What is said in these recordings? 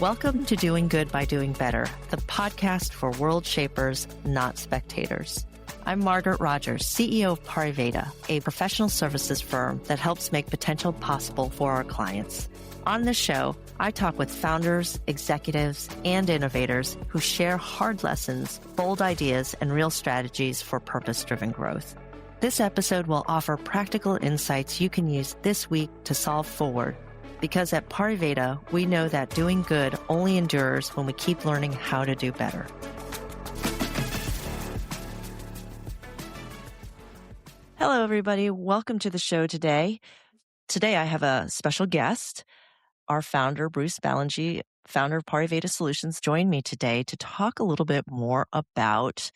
Welcome to Doing Good by Doing Better, the podcast for world shapers, not spectators. I'm Margaret Rogers, CEO of Pariveda, a professional services firm that helps make potential possible for our clients. On this show, I talk with founders, executives, and innovators who share hard lessons, bold ideas, and real strategies for purpose-driven growth. This episode will offer practical insights you can use this week to solve forward. Because at Pariveda, we know that doing good only endures when we keep learning how to do better. Hello, everybody. Welcome to the show today. Today, I have a special guest. Our founder, Bruce Ballengee, founder of Pariveda Solutions, joined me today to talk a little bit more about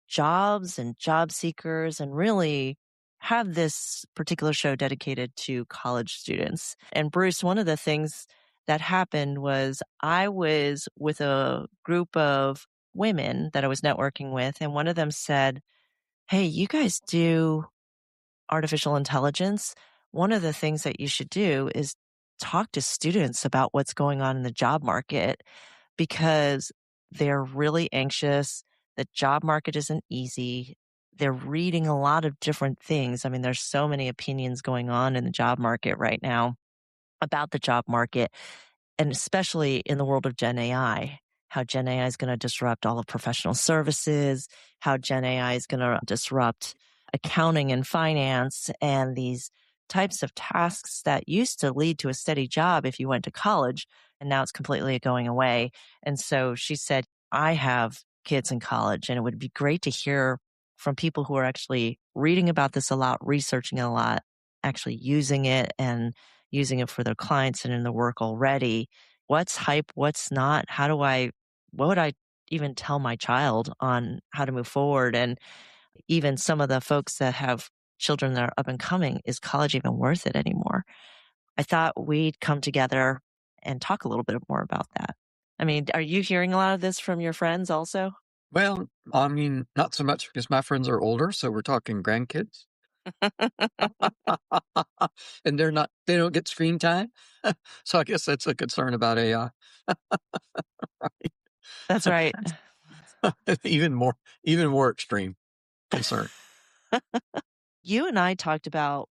jobs and job seekers and really have this particular show dedicated to college students. And Bruce, one of the things that happened was I was with a group of women that I was networking with, and one of them said, "Hey, you guys do artificial intelligence. One of the things that you should do is talk to students about what's going on in the job market because they're really anxious. The job market isn't easy. They're reading a lot of different things. I mean, there's so many opinions going on in the job market right now about the job market, and especially in the world of Gen AI, how Gen AI is going to disrupt all of professional services, how Gen AI is going to disrupt accounting and finance and these types of tasks that used to lead to a steady job if you went to college, and now it's completely going away." And so she said, "I have kids in college, and it would be great to hear from people who are actually reading about this a lot, researching it a lot, actually using it and using it for their clients and in the work already. What's hype? What's not? What would I even tell my child on how to move forward?" And even some of the folks that have children that are up and coming, is college even worth it anymore? I thought we'd come together and talk a little bit more about that. I mean, are you hearing a lot of this from your friends also? Well, I mean, not so much because my friends are older, so we're talking grandkids. And they don't get screen time. So I guess that's a concern about AI. That's right. Even more extreme concern. You and I talked about,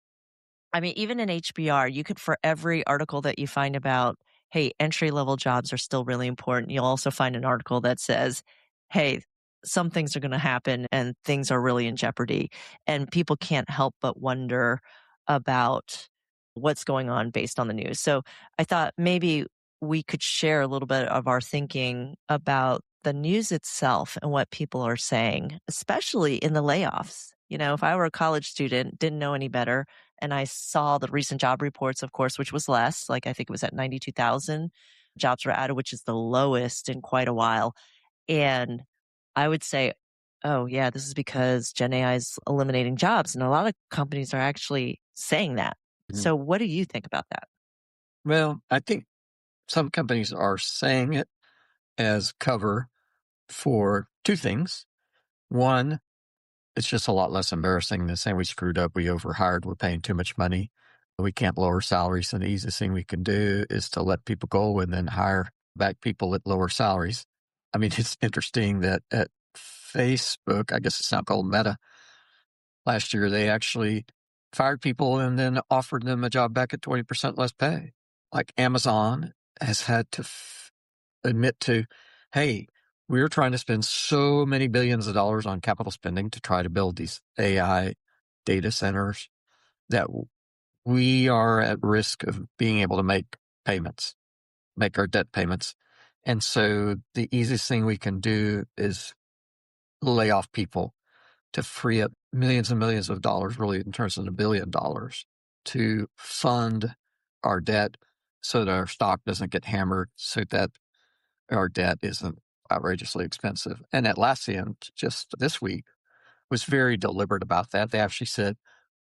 I mean, even in HBR, you could, for every article that you find about, hey, entry-level jobs are still really important, you'll also find an article that says, hey, some things are going to happen and things are really in jeopardy. And people can't help but wonder about what's going on based on the news. So I thought maybe we could share a little bit of our thinking about the news itself and what people are saying, especially in the layoffs. You know, if I were a college student, didn't know any better, and I saw the recent job reports, of course, which was less, like I think it was at 92,000 jobs were added, which is the lowest in quite a while. And I would say, oh, yeah, this is because Gen AI is eliminating jobs. And a lot of companies are actually saying that. Mhm. So what do you think about that? Well, I think some companies are saying it as cover for two things. One, it's just a lot less embarrassing than saying we screwed up, we overhired, we're paying too much money, we can't lower salaries. And the easiest thing we can do is to let people go and then hire back people at lower salaries. I mean, it's interesting that at Facebook, I guess it's now called Meta, last year they actually fired people and then offered them a job back at 20% less pay. Like Amazon has had to admit to, hey, we're trying to spend so many billions of dollars on capital spending to try to build these AI data centers that we are at risk of being able to make our debt payments. And so the easiest thing we can do is lay off people to free up millions and millions of dollars, really in terms of $1 billion, to fund our debt so that our stock doesn't get hammered, so that our debt isn't outrageously expensive. And Atlassian, just this week, was very deliberate about that. They actually said,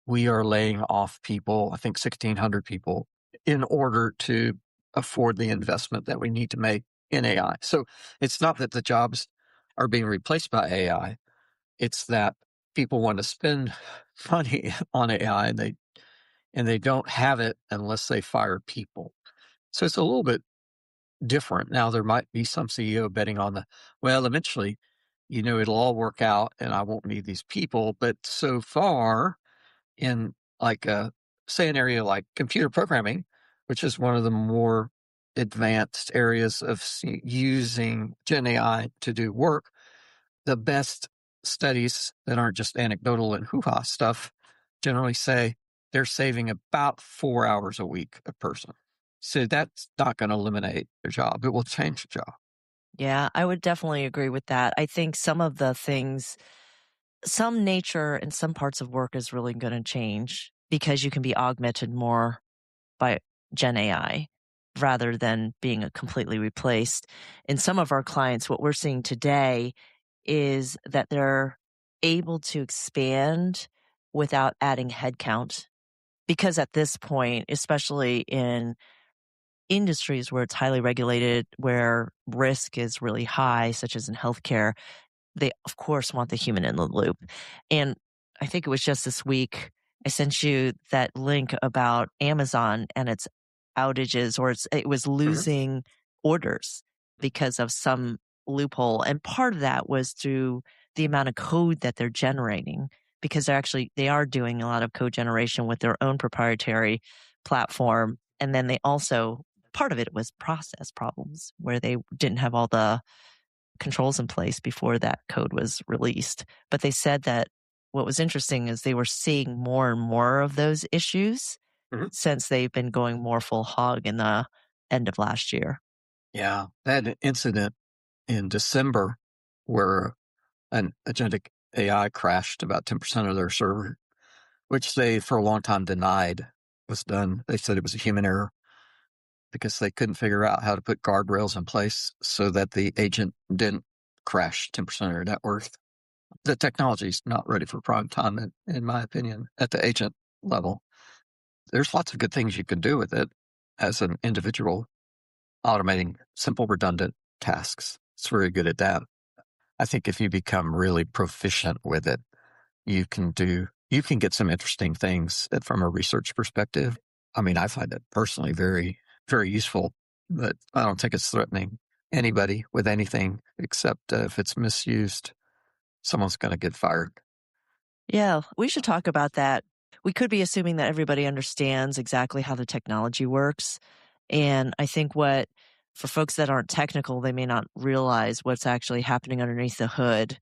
we are laying off people, I think 1,600 people, in order to afford the investment that we need to make in AI. So it's not that the jobs are being replaced by AI. It's that people want to spend money on AI and they don't have it unless they fire people. So it's a little bit different. Now, there might be some CEO betting on well, eventually, it'll all work out and I won't need these people. But so far, in like say an area like computer programming, which is one of the more advanced areas of using Gen AI to do work, the best studies that aren't just anecdotal and hoo-ha stuff generally say they're saving about 4 hours a week a person. So that's not going to eliminate their job. It will change the job. Yeah, I would definitely agree with that. I think some of the things, some nature and some parts of work is really going to change because you can be augmented more by Gen AI rather than being completely replaced. In some of our clients, what we're seeing today is that they're able to expand without adding headcount. Because at this point, especially in industries where it's highly regulated, where risk is really high, such as in healthcare, they of course want the human in the loop. And I think it was just this week, I sent you that link about Amazon and its outages, or it was Mhm. losing orders because of some loophole. And part of that was through the amount of code that they're generating, because they are doing a lot of code generation with their own proprietary platform. And then they also, part of it was process problems where they didn't have all the controls in place before that code was released. But they said that what was interesting is they were seeing more and more of those issues Mhm. since they've been going more full hog in the end of last year. Yeah. That incident in December where an agentic AI crashed about 10% of their server, which they for a long time denied was done. They said it was a human error because they couldn't figure out how to put guardrails in place so that the agent didn't crash 10% of their net worth. The technology is not ready for prime time, in my opinion, at the agent level. There's lots of good things you can do with it as an individual, automating simple, redundant tasks. It's very good at that. I think if you become really proficient with it, you can get some interesting things from a research perspective. I mean, I find it personally very, very useful, but I don't think it's threatening anybody with anything except if it's misused, someone's going to get fired. Yeah, we should talk about that. We could be assuming that everybody understands exactly how the technology works. And I think for folks that aren't technical, they may not realize what's actually happening underneath the hood.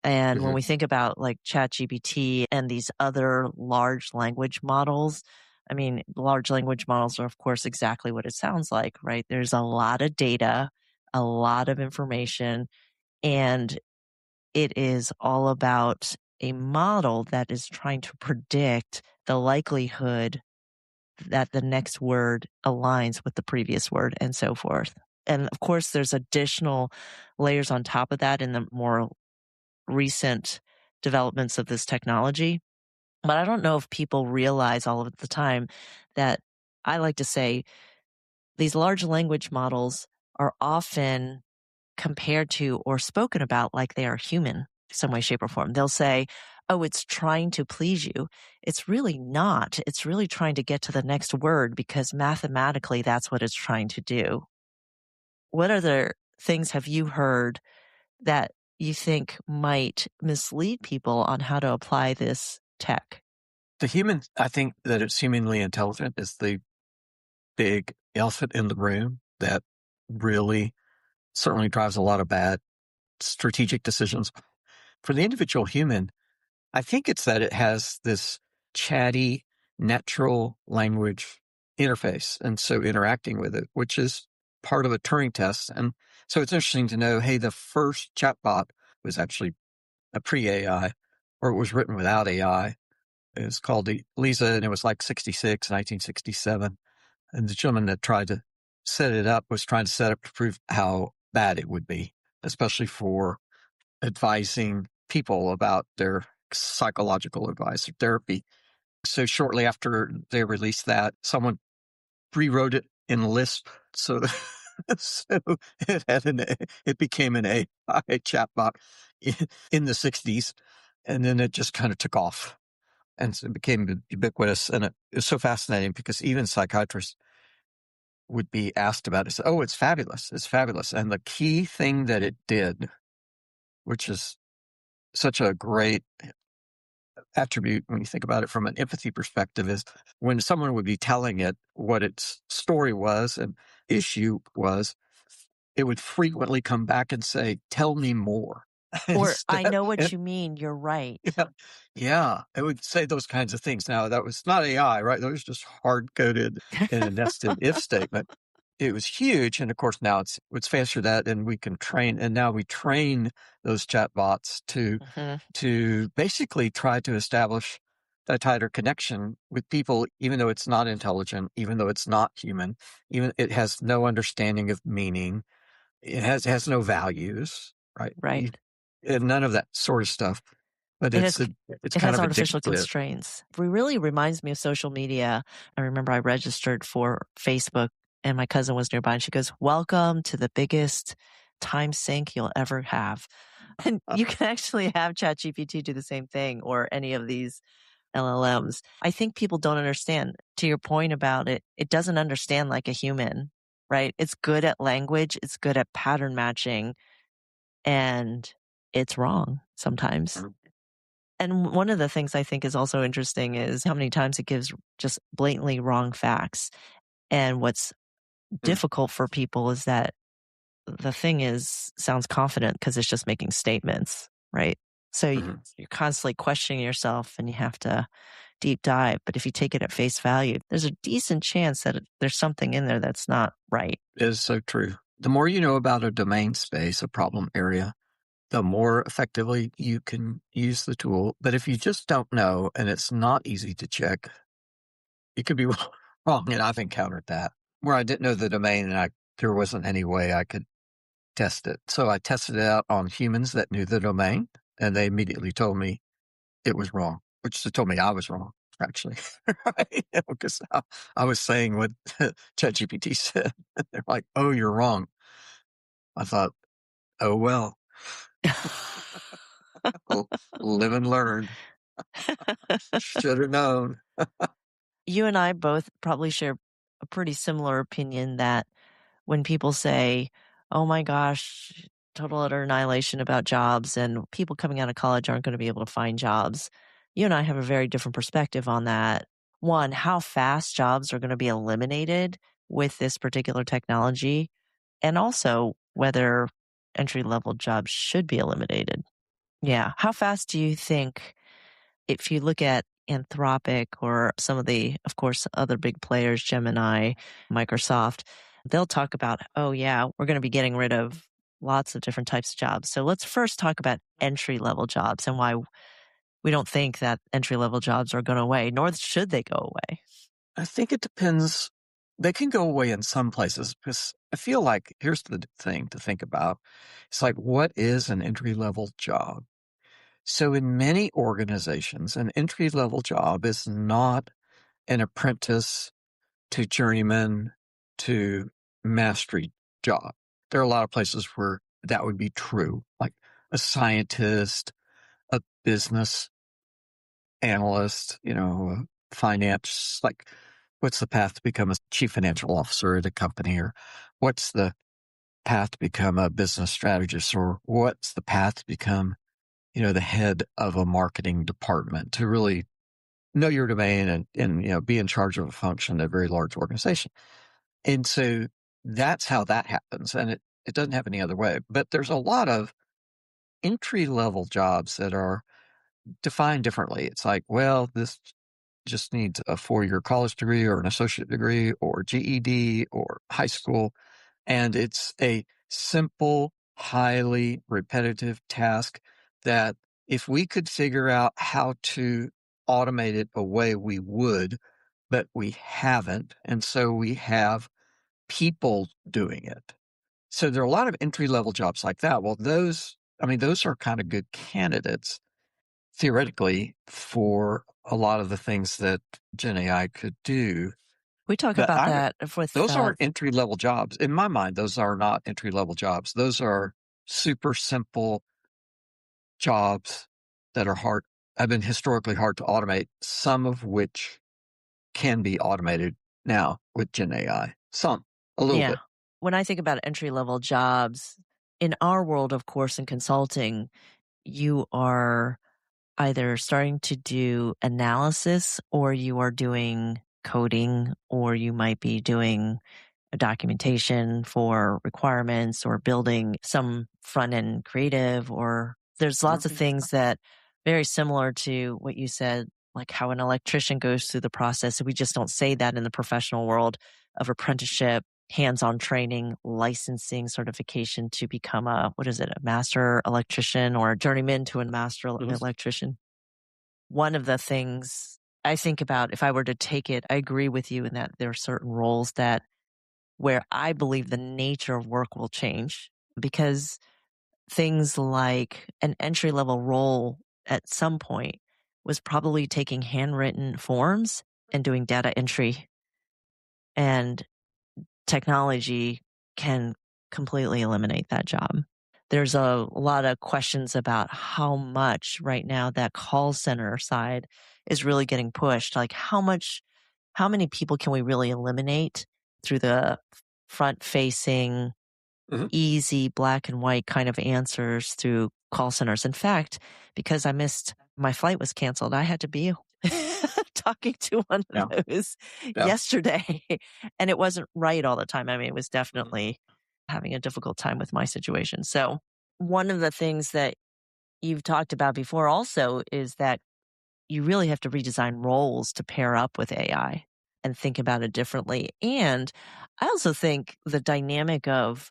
And when Mm-hmm. we think about like ChatGPT and these other large language models, I mean, large language models are, of course, exactly what it sounds like, right? There's a lot of data, a lot of information, and it is all about a model that is trying to predict the likelihood that the next word aligns with the previous word and so forth. And of course, there's additional layers on top of that in the more recent developments of this technology. But I don't know if people realize all of the time that I like to say these large language models are often compared to or spoken about like they are human some way, shape, or form. They'll say, oh, it's trying to please you. It's really not. It's really trying to get to the next word because mathematically that's what it's trying to do. What other things have you heard that you think might mislead people on how to apply this tech? I think that it's humanly intelligent is the big elephant in the room that really certainly drives a lot of bad strategic decisions. For the individual human, I think it's that it has this chatty, natural language interface. And so interacting with it, which is part of a Turing test. And so it's interesting to know, hey, the first chatbot was actually a pre-AI, or it was written without AI. It was called Lisa, and it was like 1967. And the gentleman that tried to set it up was trying to set up to prove how bad it would be, especially for advising people about their psychological advice or therapy. So shortly after they released that, someone rewrote it in Lisp. So, so it became an AI chatbot in the 60s. And then it just kind of took off. And so it became ubiquitous. And it was so fascinating because even psychiatrists would be asked about it. Oh, it's fabulous. It's fabulous. And the key thing that it did, which is such a great attribute when you think about it from an empathy perspective, is when someone would be telling it what its story was and issue was, it would frequently come back and say, "Tell me more." Or I Instead, know what you mean. You're right. yeah, it would say those kinds of things. Now, that was not AI, right? That was just hard-coded in a nested if statement. It was huge, and of course, now it's faster than that, and we can train. And now we train those chatbots to basically try to establish a tighter connection with people, even though it's not intelligent, even though it's not human, even it has no understanding of meaning, it has no values, right? Right. And none of that sort of stuff. But It has it's it kind has of artificial addictive. constraints. It really reminds me of social media. I remember I registered for Facebook and my cousin was nearby and she goes, "Welcome to the biggest time sink you'll ever have." And you can actually have ChatGPT do the same thing or any of these LLMs. I think people don't understand. To your point about it, it doesn't understand like a human, right? It's good at language, it's good at pattern matching, and it's wrong sometimes. And one of the things I think is also interesting is how many times it gives just blatantly wrong facts. And what's difficult for people is that the thing sounds confident because it's just making statements, right? So you're constantly questioning yourself and you have to deep dive. But if you take it at face value, there's a decent chance that there's something in there that's not right. It is so true. The more you know about a domain space, a problem area, the more effectively you can use the tool. But if you just don't know and it's not easy to check, it could be wrong. And I've encountered that where I didn't know the domain and there wasn't any way I could test it. So I tested it out on humans that knew the domain and they immediately told me it was wrong, which they told me I was wrong, actually. Right? Because I was saying what ChatGPT said. They're like, "Oh, you're wrong." I thought, "Oh, well, live and learn. Should have known." You and I both probably share a pretty similar opinion that when people say, "Oh my gosh, total utter annihilation about jobs and people coming out of college aren't going to be able to find jobs." You and I have a very different perspective on that. One, how fast jobs are going to be eliminated with this particular technology, and also whether entry level jobs should be eliminated. Yeah. How fast do you think, if you look at Anthropic or some of the, of course, other big players, Gemini, Microsoft, they'll talk about, oh, yeah, we're going to be getting rid of lots of different types of jobs. So let's first talk about entry level jobs and why we don't think that entry level jobs are going away, nor should they go away. I think it depends. They can go away in some places because I feel like here's the thing to think about. It's like, what is an entry level job? So in many organizations, an entry level job is not an apprentice to journeyman to mastery job. There are a lot of places where that would be true, like a scientist, a business analyst, finance, like what's the path to become a chief financial officer at a company, or what's the path to become a business strategist, or what's the path to become, the head of a marketing department, to really know your domain and be in charge of a function at a very large organization. And so that's how that happens. And it doesn't happen any other way. But there's a lot of entry level jobs that are defined differently. It's like, well, this just needs a 4-year college degree or an associate degree or GED or high school. And it's a simple, highly repetitive task that if we could figure out how to automate it away, we would, but we haven't. And so we have people doing it. So there are a lot of entry level jobs like that. Well, those are kind of good candidates theoretically for a lot of the things that Gen AI could do. We talk But about that with those aren't entry level jobs. In my mind, those are not entry level jobs. Those are super simple jobs that have been historically hard to automate, some of which can be automated now with Gen AI. Some. a little Yeah. bit. When I think about entry level jobs, in our world, of course, in consulting, you are either starting to do analysis or you are doing coding or you might be doing documentation for requirements or building some front end creative, or there's lots of things that very similar to what you said, like how an electrician goes through the process. We just don't say that in the professional world of apprenticeship, hands-on training, licensing, certification to become what is it, a master electrician or a journeyman to a master Mhm. electrician. One of the things I think about, if I were to take it, I agree with you in that there are certain roles that where I believe the nature of work will change, because things like an entry level role at some point was probably taking handwritten forms and doing data entry, and technology can completely eliminate that job. There's a lot of questions about how much right now that call center side is really getting pushed. Like how many people can we really eliminate through the front facing, Mhm. easy black and white kind of answers through call centers. In fact, because I missed my flight was canceled, I had to be talking to one of Yeah. those Yeah. yesterday, and it wasn't right all the time. I mean, it was Mhm. definitely having a difficult time with my situation. So one of the things that you've talked about before also is that you really have to redesign roles to pair up with AI and think about it differently. And I also think the dynamic of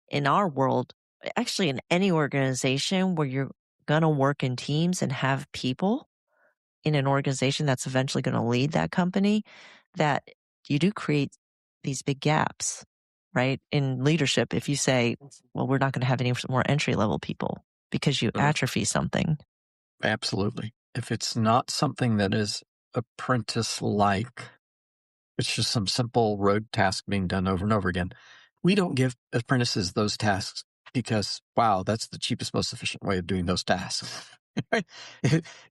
in our world, actually in any organization where you're going to work in teams and have people in an organization that's eventually going to lead that company, that you do create these big gaps, right? In leadership, if you say, well, we're not going to have any more entry level people because you Mhm. atrophy something. Absolutely. If it's not something that is apprentice like, it's just some simple road task being done over and over again. We don't give apprentices those tasks because, wow, that's the cheapest, most efficient way of doing those tasks.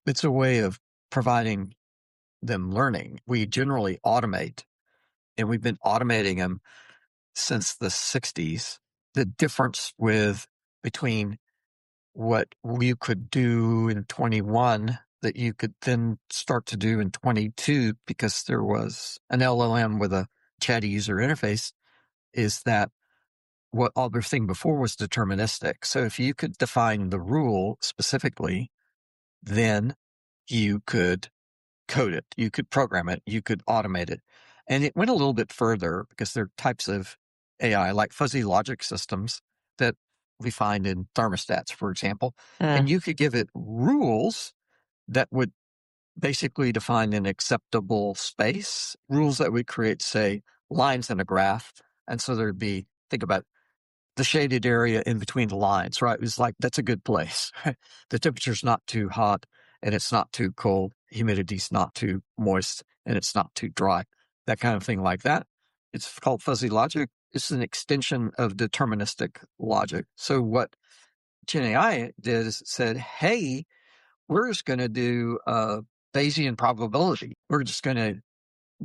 It's a way of providing them learning. We generally automate, and we've been automating them since the 60s. The difference between what you could do in 21 that you could then start to do in 22 because there was an LLM with a chatty user interface is that what everything before was deterministic. So if you could define the rule specifically, then you could code it, you could program it, you could automate it. And it went a little bit further because there are types of AI like fuzzy logic systems that we find in thermostats, for example. Uh, And you could give it rules that would basically define an acceptable space, rules that would create, say, lines in a graph. And so there'd be, think about the shaded area in between the lines, right? It's like, that's a good place. The temperature's not too hot and it's not too cold. Humidity's not too moist and it's not too dry. That kind of thing like that. It's called fuzzy logic. It's an extension of deterministic logic. So what Gen AI did is it said, hey, we're just going to do Bayesian probability. We're just going to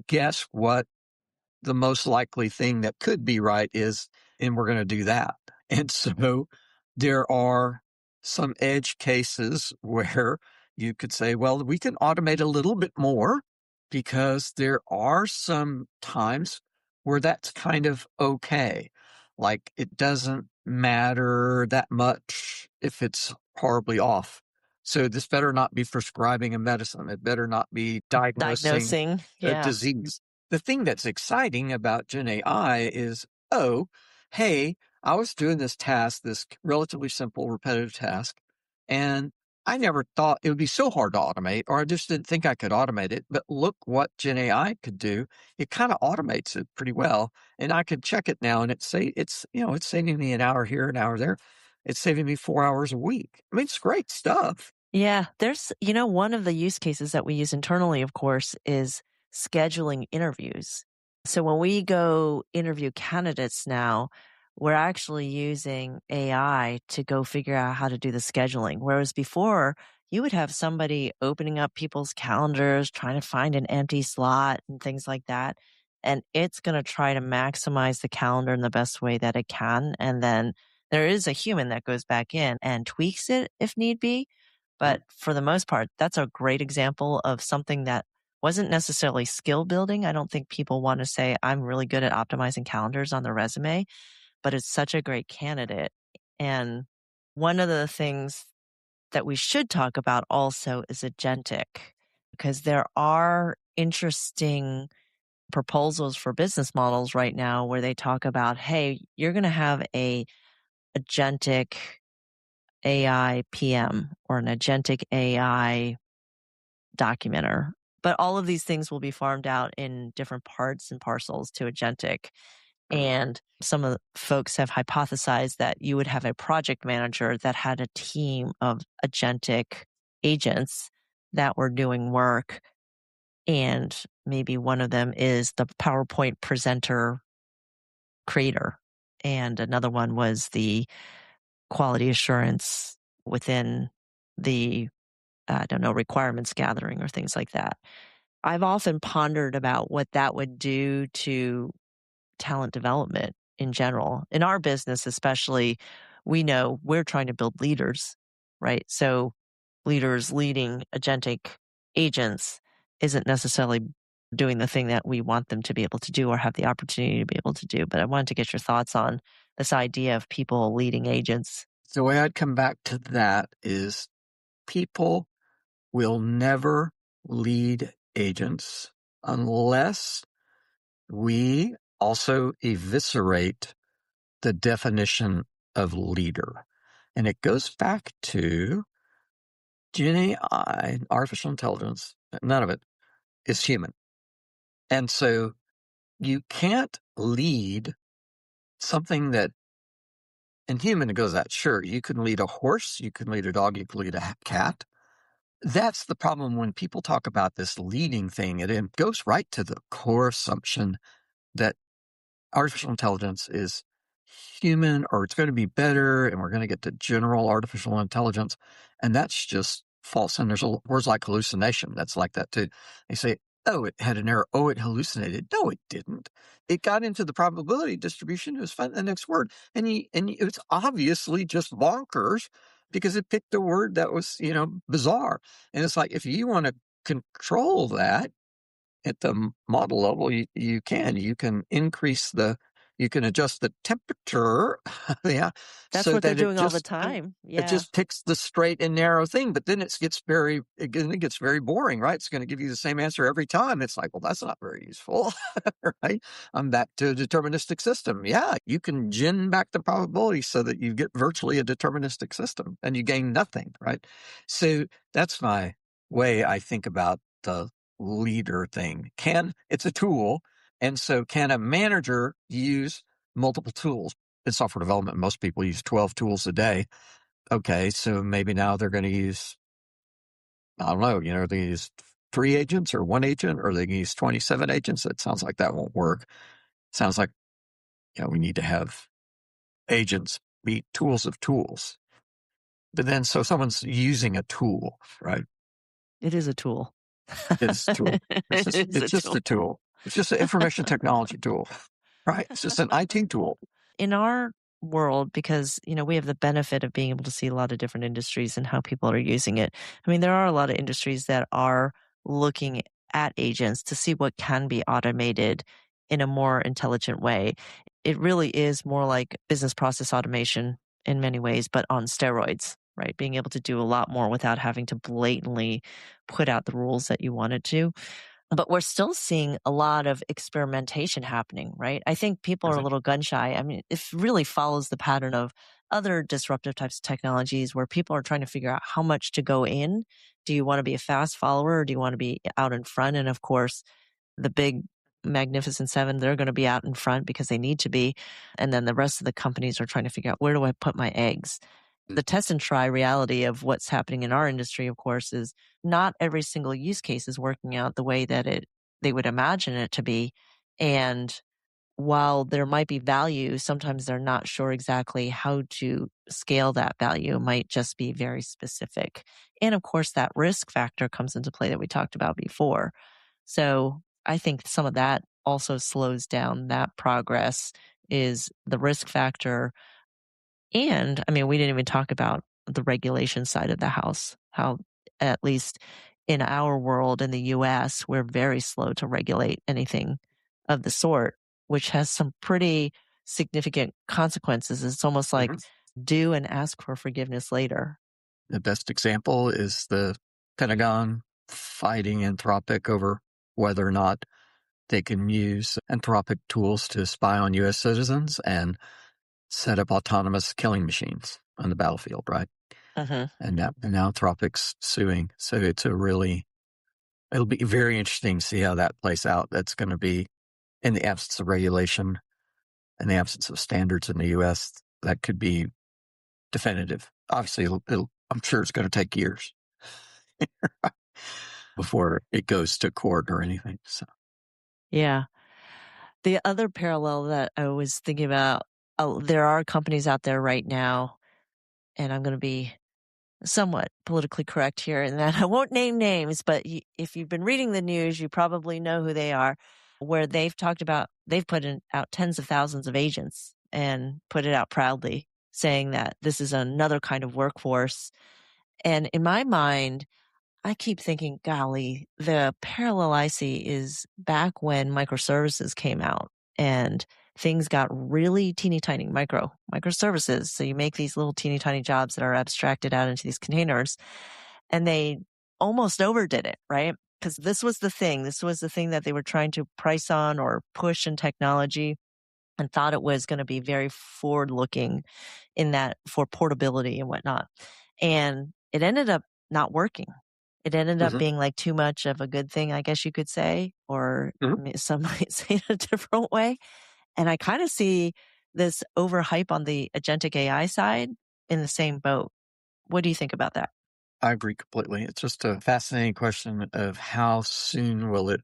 guess what the most likely thing that could be right is, and we're going to do that. And so there are some edge cases where you could say, well, we can automate a little bit more because there are some times where that's kind of okay. Like it doesn't matter that much if it's horribly off. So this better not be prescribing a medicine. It better not be diagnosing diagnosing. a Yeah. disease. The thing that's exciting about Gen AI is, oh, hey, I was doing this task, this relatively simple, repetitive task, and I never thought it would be so hard to automate, or I just didn't think I could automate it. But look what Gen AI could do. It kind of automates it pretty well. And I could check it now and it's it's saving me an hour here, an hour there. It's saving me 4 hours a week. I mean, it's great stuff. Yeah, there's, one of the use cases that we use internally, of course, is scheduling interviews. So when we go interview candidates now, we're actually using AI to go figure out how to do the scheduling. Whereas before, you would have somebody opening up people's calendars, trying to find an empty slot and things like that. and it's going to try to maximize the calendar in the best way that it can. And then there is a human that goes back in and tweaks it if need be. But for the most part, that's a great example of something that wasn't necessarily skill building. I don't think people want to say, I'm really good at optimizing calendars on their resume, but it's such a great candidate. And one of the things that we should talk about also is agentic, because there are interesting proposals for business models right now where they talk about, hey, you're going to have a agentic AI PM or an agentic AI documenter. But all of these things will be farmed out in different parts and parcels to agentic. And some of the folks have hypothesized that you would have a project manager that had a team of agentic agents that were doing work. And maybe one of them is the PowerPoint presenter creator. And another one was the quality assurance within the, I don't know, requirements gathering or things like that. I've often pondered about what that would do to talent development in general. In our business, especially, we know we're trying to build leaders, right? So leaders leading agentic agents isn't necessarily doing the thing that we want them to be able to do or have the opportunity to be able to do. But I wanted to get your thoughts on this idea of people leading agents. The way I'd come back to that is people will never lead agents unless we also eviscerate the definition of leader. And it goes back to Gen AI, artificial intelligence, none of it is human. And so you can't lead something that, in human, it goes that, sure, you can lead a horse, you can lead a dog, you can lead a cat. That's the problem when people talk about this leading thing. It goes right to the core assumption that artificial intelligence is human, or it's going to be better, and we're going to get to general artificial intelligence. And that's just false. And there's words like hallucination. That's like that too. They say, oh, it had an error. Oh, it hallucinated. No, it didn't. It got into the probability distribution. It was find the next word. And it's obviously just bonkers because it picked a word that was, bizarre. And it's like, if you want to control that, at the model level, you can increase you can adjust the temperature, yeah, That's so what they're that doing all the time. it Yeah. just picks the straight and narrow thing. But then it gets very boring, right? It's going to give you the same answer every time. It's like, well, that's not very useful, right? I'm back to a deterministic system. Yeah, you can gin back the probability so that you get virtually a deterministic system and you gain nothing, right? So that's my way I think about the leader thing. It's a tool. And so can a manager use multiple tools? In software development, most people use 12 tools a day. Okay, so maybe now they're going to use, I don't know, they use 3 agents or 1 agent, or they can use 27 agents. It sounds like that won't work. Sounds like, we need to have agents be tools of tools. But then, so someone's using a tool, right? It is a tool. It's a tool. It's just a tool. It's just an information technology tool, right? It's just an IT tool. In our world, because we have the benefit of being able to see a lot of different industries and how people are using it. I mean, there are a lot of industries that are looking at agents to see what can be automated in a more intelligent way. It really is more like business process automation in many ways, but on steroids, right? Being able to do a lot more without having to blatantly put out the rules that you wanted to. But we're still seeing a lot of experimentation happening, right? I think people are a little gun shy. I mean, it really follows the pattern of other disruptive types of technologies where people are trying to figure out how much to go in. Do you want to be a fast follower, or do you want to be out in front? And of course, the big Magnificent Seven, they're going to be out in front because they need to be. And then the rest of the companies are trying to figure out, where do I put my eggs? The test and try reality of what's happening in our industry, of course, is not every single use case is working out the way that they would imagine it to be. And while there might be value, sometimes they're not sure exactly how to scale that value. It might just be very specific. And of course, that risk factor comes into play that we talked about before. So I think some of that also slows down that progress is the risk factor. And I mean, we didn't even talk about the regulation side of the house, how at least in our world in the US, we're very slow to regulate anything of the sort, which has some pretty significant consequences. It's almost like Mhm. do and ask for forgiveness later. The best example is the Pentagon fighting Anthropic over whether or not they can use Anthropic tools to spy on U.S. citizens and set up autonomous killing machines on the battlefield, right? Mhm. And now Anthropic's suing. So it'll be very interesting to see how that plays out. That's going to be in the absence of regulation, in the absence of standards in the U.S., that could be definitive. Obviously, I'm sure it's going to take years before it goes to court or anything. So, Yeah. The other parallel that I was thinking about, there are companies out there right now, and I'm going to be somewhat politically correct here in that I won't name names, but if you've been reading the news, you probably know who they are, where they've talked about, they've out tens of thousands of agents and put it out proudly saying that this is another kind of workforce. And in my mind, I keep thinking, golly, the parallel I see is back when microservices came out and things got really teeny tiny microservices. So you make these little teeny tiny jobs that are abstracted out into these containers and they almost overdid it, right? Because this was the thing. This was the thing that they were trying to price on or push in technology and thought it was going to be very forward looking in that for portability and whatnot. And it ended up not working. It ended up mhm, being like too much of a good thing, I guess you could say, or mhm. some might say it a different way. And I kind of see this overhype on the agentic AI side in the same boat. What do you think about that? I agree completely. It's just a fascinating question of how soon will it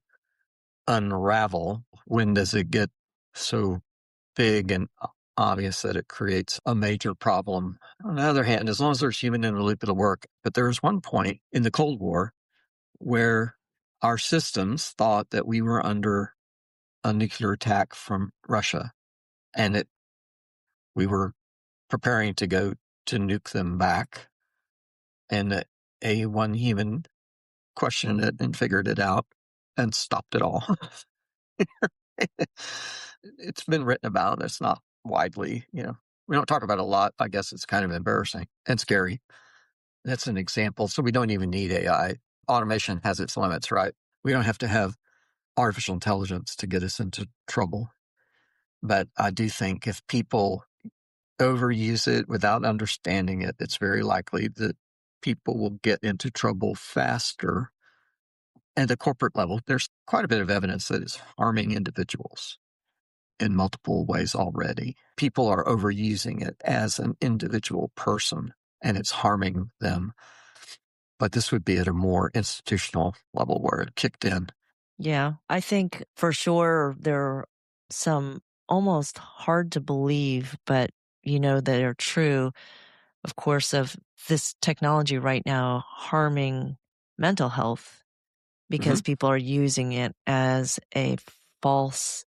unravel? When does it get so big and obvious that it creates a major problem? On the other hand, as long as there's human in the loop, it'll work. But there was one point in the Cold War where our systems thought that we were under a nuclear attack from Russia, and we were preparing to go to nuke them back. And one human questioned it and figured it out and stopped it all. It's been written about. It's not widely, we don't talk about it a lot. I guess it's kind of embarrassing and scary. That's an example. So we don't even need AI. Automation has its limits, right? We don't have to have artificial intelligence to get us into trouble. But I do think if people overuse it without understanding it, it's very likely that people will get into trouble faster. At the corporate level, there's quite a bit of evidence that it's harming individuals in multiple ways already. People are overusing it as an individual person, and it's harming them. But this would be at a more institutional level where it kicked in. Yeah, I think for sure there are some almost hard to believe, but that are true, of course, of this technology right now harming mental health Hmm. because people are using it as a false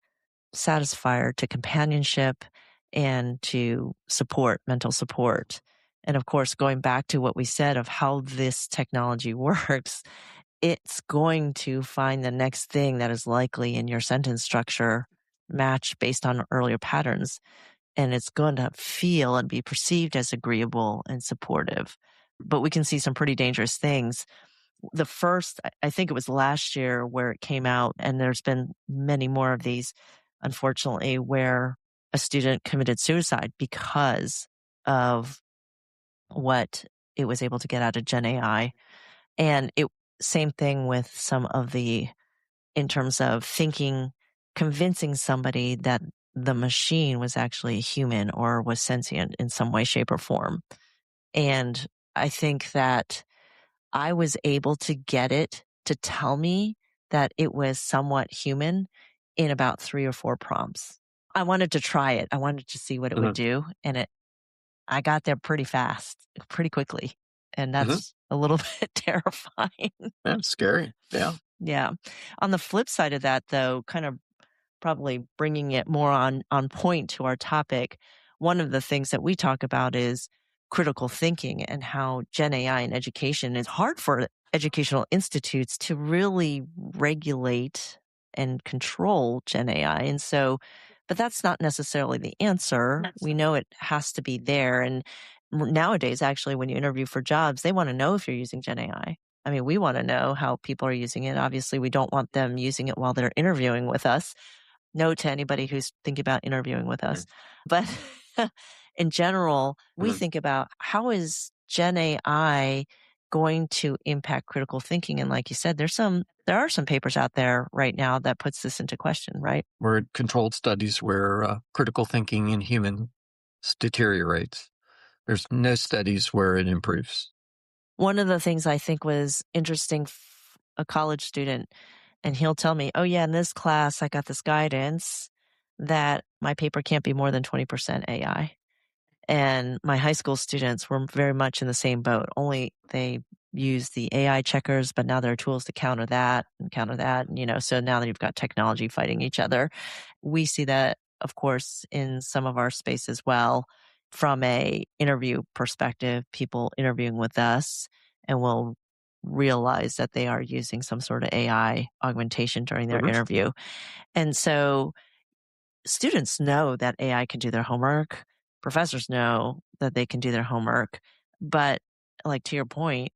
satisfier to companionship and to support, mental support. And of course, going back to what we said of how this technology works, it's going to find the next thing that is likely in your sentence structure match based on earlier patterns. And it's going to feel and be perceived as agreeable and supportive. But we can see some pretty dangerous things. The first, I think it was last year where it came out, and there's been many more of these, unfortunately, where a student committed suicide because of what it was able to get out of Gen AI. And same thing with some of in terms of convincing somebody that the machine was actually a human or was sentient in some way, shape, or form. And I think that I was able to get it to tell me that it was somewhat human in about 3 or 4 prompts. I wanted to try it. I wanted to see what it would Hmm. do. And I got there pretty fast, pretty quickly. And Hmm. that's a little bit terrifying. Yeah, it's scary. Yeah. Yeah. On the flip side of that, though, kind of probably bringing it more on point to our topic, one of the things that we talk about is critical thinking and how Gen AI in education is hard for educational institutes to really regulate and control Gen AI. And so, but that's not necessarily the answer. We know it has to be there. And nowadays, actually, when you interview for jobs, they want to know if you're using Gen AI. I mean, we want to know how people are using it. Obviously, we don't want them using it while they're interviewing with us. No to anybody who's thinking about interviewing with us. But in general, we think about how is Gen AI going to impact critical thinking? And like you said, there are some papers out there right now that puts this into question, right? Were controlled studies where critical thinking in humans deteriorates. There's no studies where it improves. One of the things I think was interesting, a college student, and he'll tell me, oh, yeah, in this class, I got this guidance that my paper can't be more than 20% AI. And my high school students were very much in the same boat, only they use the AI checkers, but now there are tools to counter that and counter that. And, so now that you've got technology fighting each other, we see that, of course, in some of our space as well. From a interview perspective, people interviewing with us and will realize that they are using some sort of AI augmentation during their interview. And so students know that AI can do their homework. Professors know that they can do their homework. But like to your point,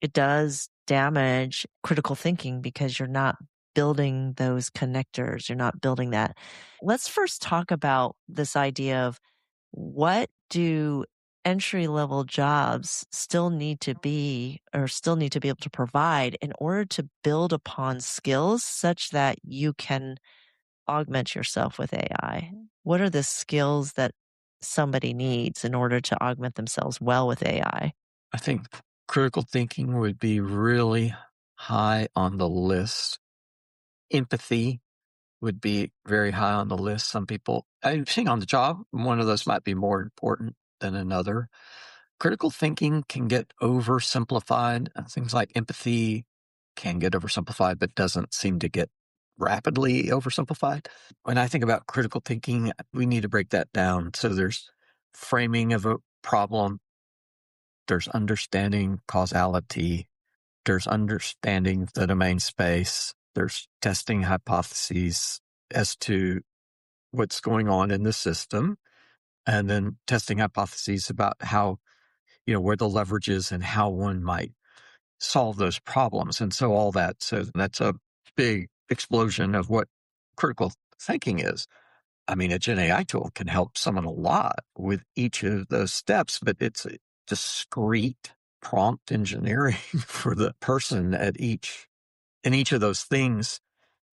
it does damage critical thinking because you're not building those connectors. You're not building that. Let's first talk about this idea of what do entry level jobs still need to be or still need to be able to provide in order to build upon skills such that you can augment yourself with AI? What are the skills that somebody needs in order to augment themselves well with AI? I think critical thinking would be really high on the list. Empathy would be very high on the list. Some people, depending on the job, one of those might be more important than another. Critical thinking can get oversimplified. Things like empathy can get oversimplified, but doesn't seem to get rapidly oversimplified. When I think about critical thinking, we need to break that down. So there's framing of a problem, there's understanding causality, there's understanding the domain space, there's testing hypotheses as to what's going on in the system, and then testing hypotheses about how, where the leverage is and how one might solve those problems. And so all that, so that's a big explosion of what critical thinking is. I mean, a Gen AI tool can help someone a lot with each of those steps, but it's a discrete prompt engineering for the person in each of those things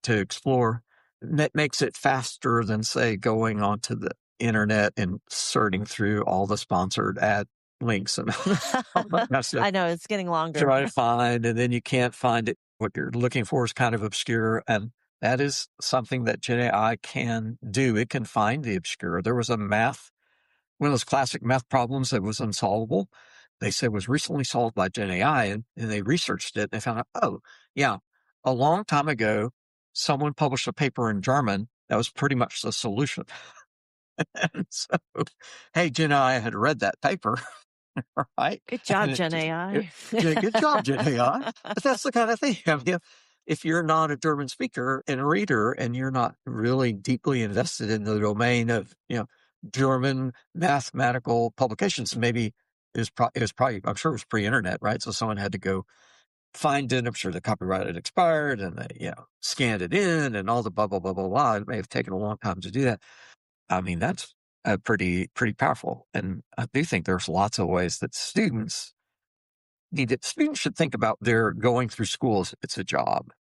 to explore. That makes it faster than, say, going onto the internet and sorting through all the sponsored ad links and all that kind of stuff. I know it's getting longer. Try to find, and then you can't find it. What you're looking for is kind of obscure, and that is something that Gen AI can do. It can find the obscure. There was one of those classic math problems that was unsolvable. They said was recently solved by Gen AI, and they researched it and they found out, oh, yeah, a long time ago, someone published a paper in German that was pretty much the solution. And so, hey, Gen AI had read that paper. Right? Good job, Gen AI. Good job, Gen AI. But that's the kind of thing. I mean, if you're not a German speaker and a reader and you're not really deeply invested in the domain of, German mathematical publications, maybe it was probably, I'm sure it was pre-internet, right? So someone had to go find it. I'm sure the copyright had expired and they, scanned it in and all the blah, blah, blah, blah, blah. It may have taken a long time to do that. I mean, that's pretty powerful. And I do think there's lots of ways that students should think about their going through school as it's a job.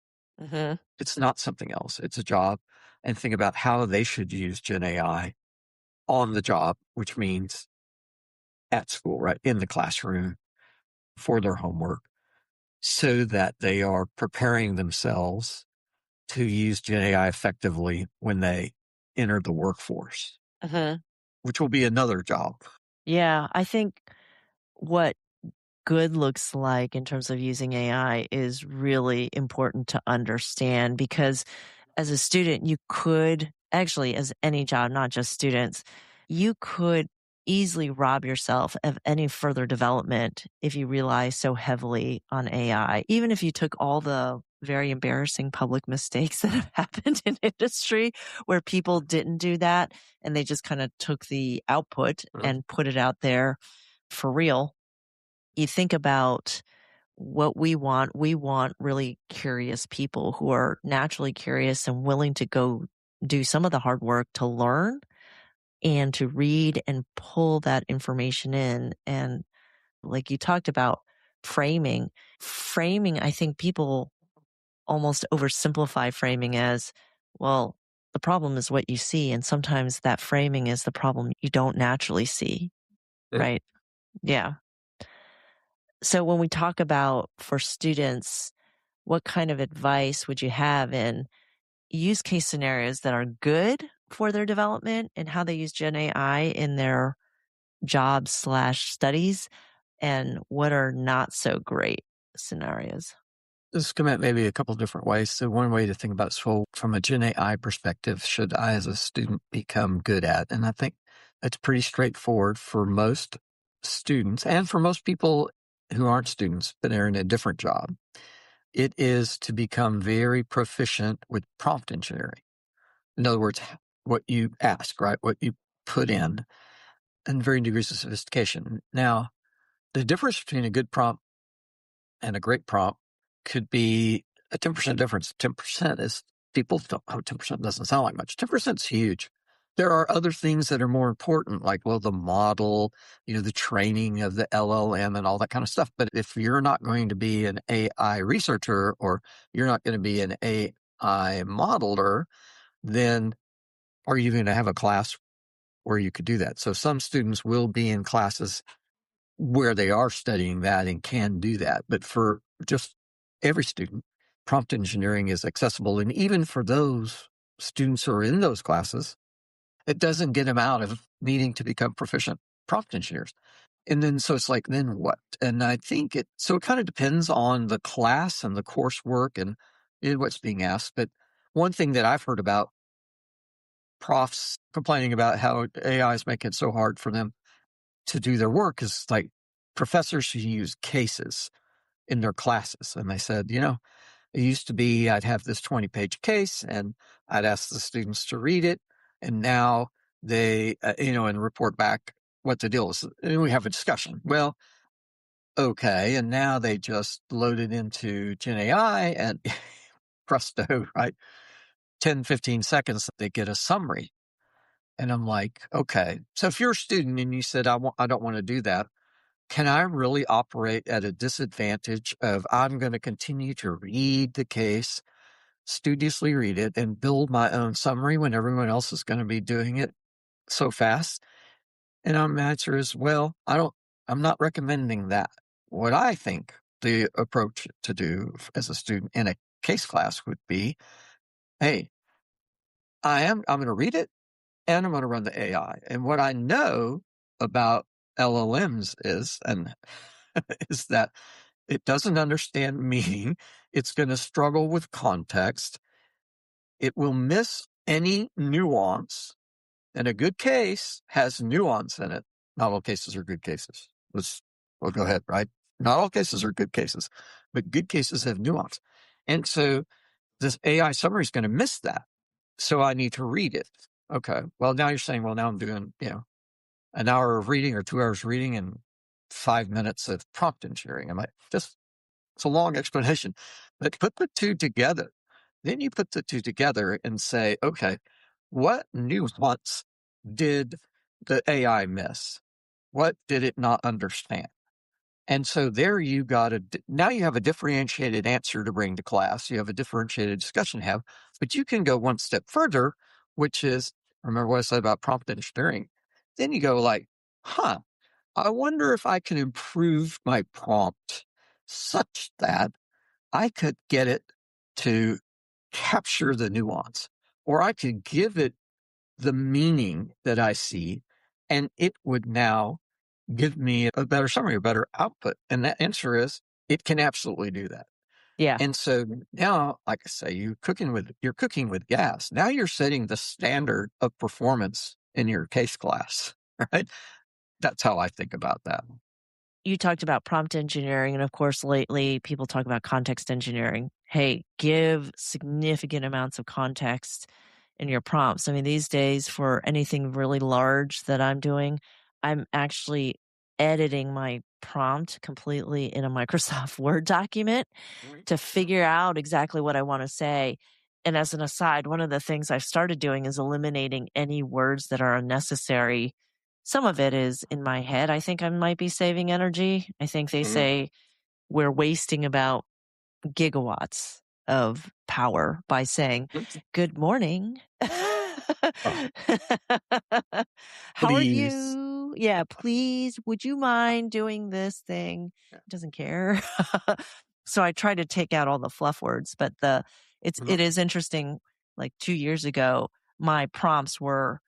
Mm-hmm. It's not something else. It's a job, and think about how they should use Gen AI on the job, which means at school, right? In the classroom for their homework, so that they are preparing themselves to use Gen AI effectively when they enter the workforce, Mm-hmm. which will be another job. Yeah, I think what good looks like in terms of using AI is really important to understand because as a student, you could actually, as any job, not just students, you could easily rob yourself of any further development if you rely so heavily on AI. Even if you took all the very embarrassing public mistakes that have happened in industry where people didn't do that and they just kind of took the output and put it out there for real. You think about what we want. We want really curious people who are naturally curious and willing to go do some of the hard work to learn and to read and pull that information in. And like you talked about framing, I think people almost oversimplify framing as, well, the problem is what you see. And sometimes that framing is the problem you don't naturally see. Yeah. Right. Yeah. So when we talk about for students, what kind of advice would you have in use case scenarios that are good for their development and how they use Gen AI in their jobs/studies, and what are not so great scenarios? This come at maybe a couple different ways. So one way to think about, so from a Gen AI perspective, should I as a student become good at? And I think it's pretty straightforward for most students and for most people who aren't students, but are in a different job. It is to become very proficient with prompt engineering. In other words, what you ask, right? What you put in, and varying degrees of sophistication. Now, the difference between a good prompt and a great prompt could be a 10% difference. 10% is, people don't, 10% doesn't sound like much. 10% is huge. There are other things that are more important, like, well, the model, the training of the LLM and all that kind of stuff. But if you're not going to be an AI researcher or you're not going to be an AI modeler, then are you going to have a class where you could do that? So some students will be in classes where they are studying that and can do that. But for just every student, prompt engineering is accessible. And even for those students who are in those classes, it doesn't get them out of needing to become proficient prompt engineers. And then, so it's like, then what? And I think it kind of depends on the class and the coursework and what's being asked. But one thing that I've heard about profs complaining about how AI is making it so hard for them to do their work is like professors who use cases in their classes. And they said, it used to be I'd have this 20-page case and I'd ask the students to read it. And now they, and report back what the deal is. And we have a discussion. Well, okay. And now they just load it into Gen AI and presto, right? 10, 15 seconds, they get a summary. And I'm like, okay. So if you're a student and you said, I don't want to do that, can I really operate at a disadvantage of I'm going to continue to read the case, studiously read it, and build my own summary when everyone else is going to be doing it so fast? And my answer is, well, I'm not recommending that. What I think the approach to do as a student in a case class would be, hey, I'm going to read it and I'm going to run the AI. And what I know about LLMs is that it doesn't understand meaning. It's going to struggle with context. It will miss any nuance. And a good case has nuance in it. Not all cases are good cases. We'll go ahead, right? Not all cases are good cases, but good cases have nuance. And so this AI summary is going to miss that. So I need to read it. Okay. Well, now you're saying, well, now I'm doing, an hour of reading or 2 hours reading and 5 minutes of prompt engineering. I'm like, it's a long explanation, but put the two together. Then you put the two together and say, okay, what nuance did the AI miss? What did it not understand? And so there now you have a differentiated answer to bring to class. You have a differentiated discussion to have, but you can go one step further, which is, remember what I said about prompt engineering? Then you go like, I wonder if I can improve my prompt such that I could get it to capture the nuance, or I could give it the meaning that I see, and it would now give me a better summary, a better output. And that answer is, it can absolutely do that. Yeah. And so now, like I say, you're cooking with gas. Now you're setting the standard of performance in your case class, right? That's how I think about that. You talked about prompt engineering, and of course, lately people talk about context engineering. Hey, give significant amounts of context in your prompts. I mean, these days, for anything really large that I'm doing, I'm actually editing my prompt completely in a Microsoft Word document Mhm. to figure out exactly what I want to say. And as an aside, one of the things I've started doing is eliminating any words that are unnecessary. Some of it is in my head. I think I might be saving energy. I think they Mhm. say we're wasting about gigawatts of power by saying, "Good morning." Oh, "How are please. you? Yeah, please, would you mind doing this thing?" Yeah. Doesn't care. So I try to take out all the fluff words, but Mhm. it is interesting, like 2 years ago, my prompts were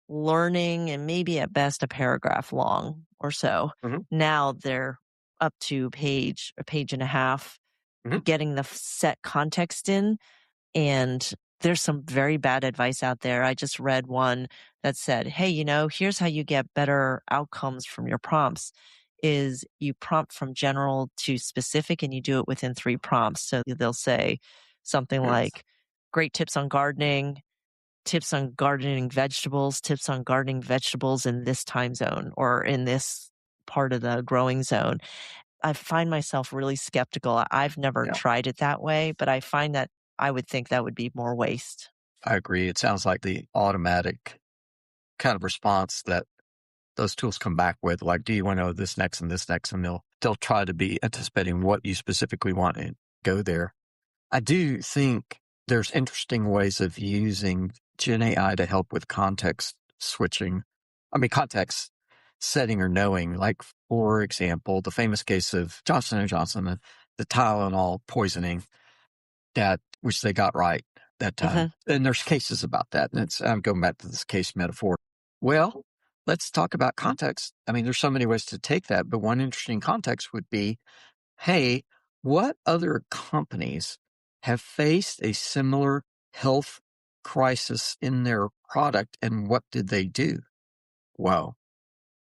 learning and maybe at best a paragraph long or so. Mhm. Now they're up to a page and a half, Mhm. getting the set context in. And there's some very bad advice out there. I just read one that said, hey, here's how you get better outcomes from your prompts is you prompt from general to specific and you do it within 3 prompts. So they'll say something Mhm. like, great tips on gardening vegetables, tips on gardening vegetables in this time zone or in this part of the growing zone. I find myself really skeptical. I've never Yeah, tried it that way, but I find that I would think that would be more waste. I agree. It sounds like the automatic kind of response that those tools come back with, like, do you want to know this next and this next? And they'll try to be anticipating what you specifically want and go there. I do think there's interesting ways of using Gen AI to help with context switching. I mean, context setting or knowing, like, for example, the famous case of Johnson & Johnson, the Tylenol poisoning which they got right that time. Mhm. And there's cases about that. And I'm going back to this case metaphor. Well, let's talk about context. I mean, there's so many ways to take that, but one interesting context would be, hey, what other companies have faced a similar health crisis in their product and what did they do? Wow.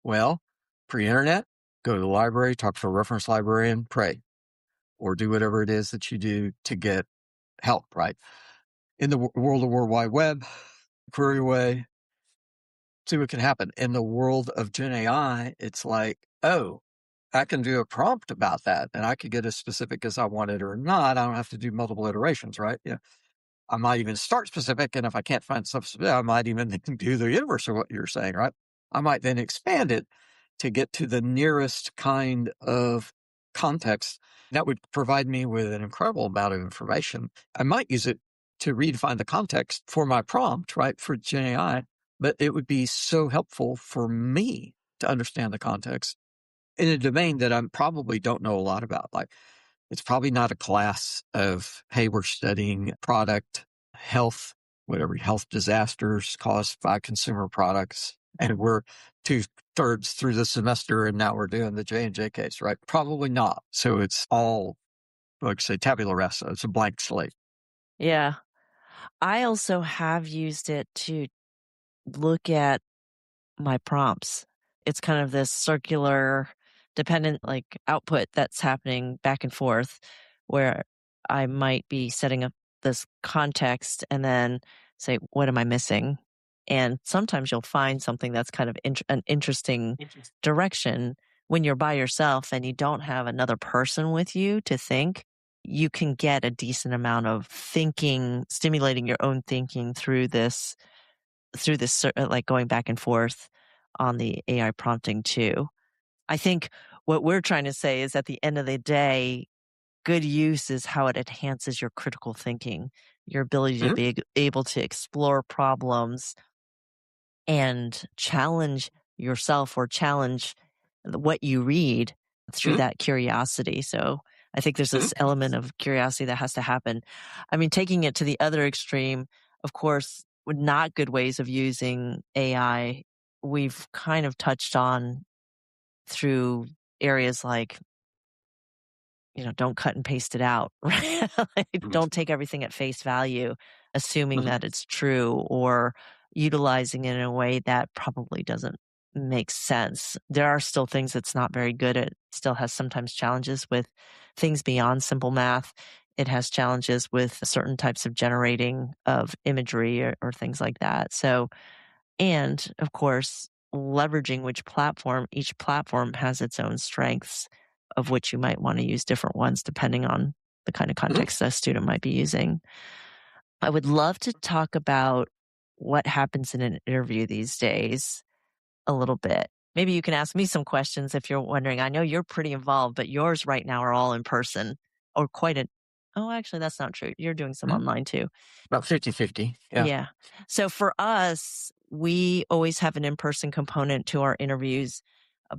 Well, pre-internet, go to the library, talk to a reference librarian, pray, or do whatever it is that you do to get help, right? In the world of World Wide Web, query away, see what can happen. In the world of Gen AI, it's like, oh, I can do a prompt about that and I could get as specific as I want it or not. I don't have to do multiple iterations, right? Yeah. I might even start specific. And if I can't find stuff specific, I might even do the inverse of what you're saying, right? I might then expand it to get to the nearest kind of context that would provide me with an incredible amount of information. I might use it to redefine the context for my prompt, right, for Gen AI, but it would be so helpful for me to understand the context in a domain that I probably don't know a lot about. Like, it's probably not a class of, hey, we're studying product health, whatever health disasters caused by consumer products. And we're 2/3 through the semester and now we're doing the J&J case, right? Probably not. So it's all, like say, tabula rasa. It's a blank slate. Yeah. I also have used it to look at my prompts. It's kind of this circular dependent like output that's happening back and forth where I might be setting up this context and then say, what am I missing? And sometimes you'll find something that's kind of an interesting direction when you're by yourself and you don't have another person with you to think. You can get a decent amount of thinking, stimulating your own thinking like going back and forth on the AI prompting too. I think what we're trying to say is at the end of the day, good use is how it enhances your critical thinking, your ability to Mhm. be able to explore problems and challenge yourself or challenge what you read through Mhm. that curiosity. So I think there's Mhm. this element of curiosity that has to happen. I mean, taking it to the other extreme, of course, with not good ways of using AI, we've kind of touched on through areas like don't cut and paste it out, right? Like, Mhm. don't take everything at face value, assuming Mhm. that it's true or utilizing it in a way that probably doesn't make sense. There are still things that's not very good. It still has sometimes challenges with things beyond simple math. It has challenges with certain types of generating of imagery or things like that. So, and of course, leveraging which platform, each platform has its own strengths of which you might want to use different ones depending on the kind of Mhm. context a student might be using. I would love to talk about what happens in an interview these days a little bit. Maybe you can ask me some questions if you're wondering. I know you're pretty involved, but yours right now are all in person or quite a. Oh, actually, that's not true. You're doing some Mhm. online too. About 50-50. Yeah. Yeah. So for us, we always have an in-person component to our interviews,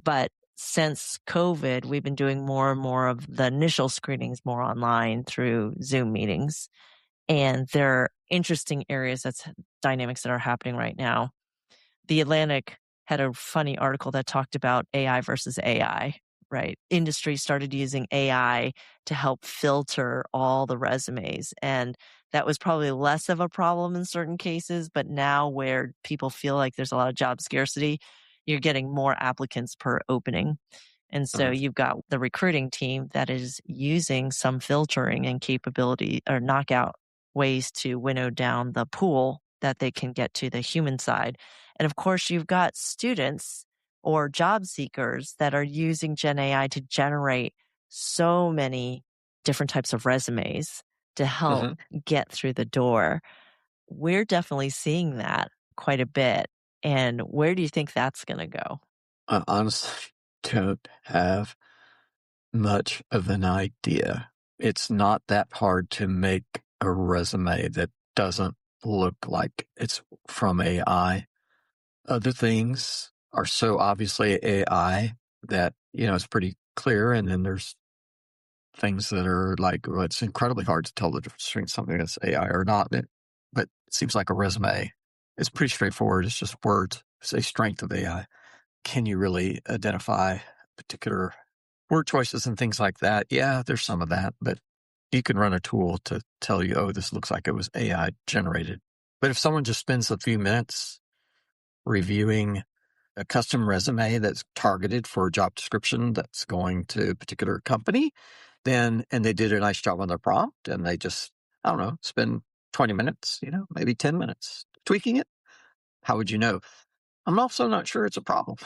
but since COVID, we've been doing more and more of the initial screenings more online through Zoom meetings. And there are interesting areas that's dynamics that are happening right now. The Atlantic had a funny article that talked about AI versus AI, right? Industry started using AI to help filter all the resumes. And that was probably less of a problem in certain cases. But now, where people feel like there's a lot of job scarcity, you're getting more applicants per opening. And so Mhm. you've got the recruiting team that is using some filtering and capability or knockout ways to winnow down the pool that they can get to the human side. And of course, you've got students or job seekers that are using Gen AI to generate so many different types of resumes to help Mhm. get through the door. We're definitely seeing that quite a bit. And where do you think that's going to go? I honestly don't have much of an idea. It's not that hard to make a resume that doesn't look like it's from AI. Other things are so obviously AI that, it's pretty clear. And then there's things that are like, well, it's incredibly hard to tell the difference between something that's AI or not. But it seems like a resume. It's pretty straightforward. It's just words. It's a strength of AI. Can you really identify particular word choices and things like that? Yeah, there's some of that, but you can run a tool to tell you, oh, this looks like it was AI generated. But if someone just spends a few minutes reviewing a custom resume that's targeted for a job description that's going to a particular company, and they did a nice job on their prompt and they just, I don't know, spend 20 minutes, maybe 10 minutes tweaking it, how would you know? I'm also not sure it's a problem.